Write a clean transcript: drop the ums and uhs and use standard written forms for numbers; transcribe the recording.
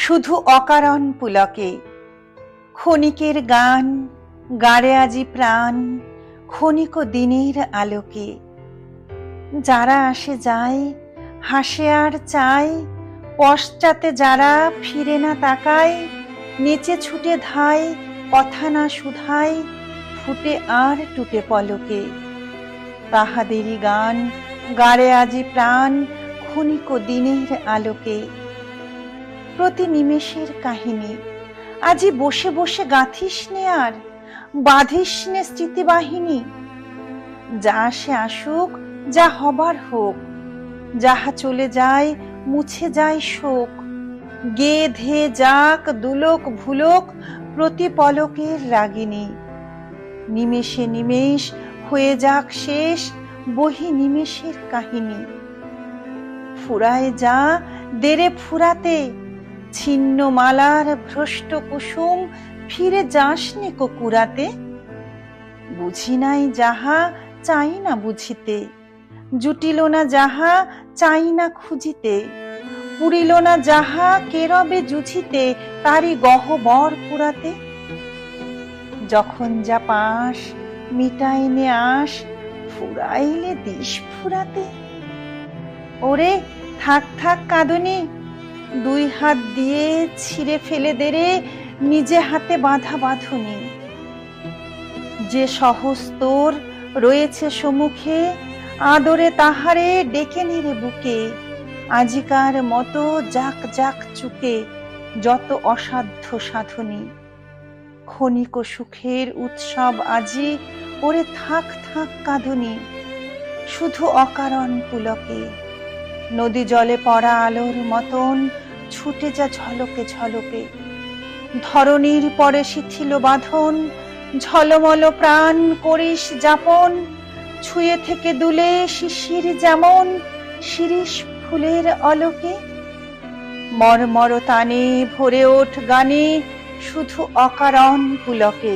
শুধু অকারণ পুলকে ক্ষণিকের গান গাড়ে আজি প্রাণ ক্ষণিক দিনের আলোকে। যারা আসে যায় হাসে আর চায়, পশ্চাতে যারা ফিরে না তাকায়, নেচে ছুটে ধায় কথা না শুধায়, ফুটে আর টুটে পলকে। তাহাদেরই গান গাড়ে আজি প্রাণ ক্ষণিক দিনের আলোকে। প্রতি নিমেষের কাহিনী আজি বসে বসে গাঁথিস নে আর বাঁধিস নে স্মৃতিবাহিনী। যা সে আসুক যা হবার হোক, যাহা চলে যায় মুছে যায় শোক। গে ধে যাক দুলোক ভুলোক প্রতি পলকের রাগিনী। নিমেষে নিমেষ হয়ে যাক শেষ বহি নিমেষের কাহিনী। ফুরায় যা দেরে ফুরাতে, ছিন্ন মালার ভ্রষ্ট কুসুম ফিরে যাসনি কো কুড়াতে। বুঝি নাই যাহা চাই না বুঝিতে, জুটিল না যাহা চাই না খুঁজিতে, পুরিল না যাহা কেরবে জুঝিতে তারি গহ্বর পুরাতে। যখন যা পাস মিটাইনে আস ফুরাইলে দিস ফুরাতে। ওরে থাক থাক কাঁদুনি, দুই হাত দিয়ে ছিঁড়ে ফেলে দেরে নিজে হাতে বাঁধা বাঁধুনি। যে সহজ তোর রয়েছে সম্মুখে আদরে তাহারে ডেকে নিরে বুকে। আজিকার মতো যাক যাক চুকে যত অসাধ্য সাধনী। ক্ষণিক সুখের উৎসব আজি ওরে থাক থাক কাঁদুনি। শুধু অকারণ পুলকে নদী জলে পড়া আলোর মতন ছুটে যা ঝলকে ঝলকে। ধরণীর পরে শিথিল বাঁধন ঝলমল প্রাণ করিস যাপন। ছুঁয়ে থেকে দুলে শিশির যেমন শিরিষ ফুলের অলোকে। মর্মর তানে ভরে ওঠ গানে শুধু অকারণ পুলকে।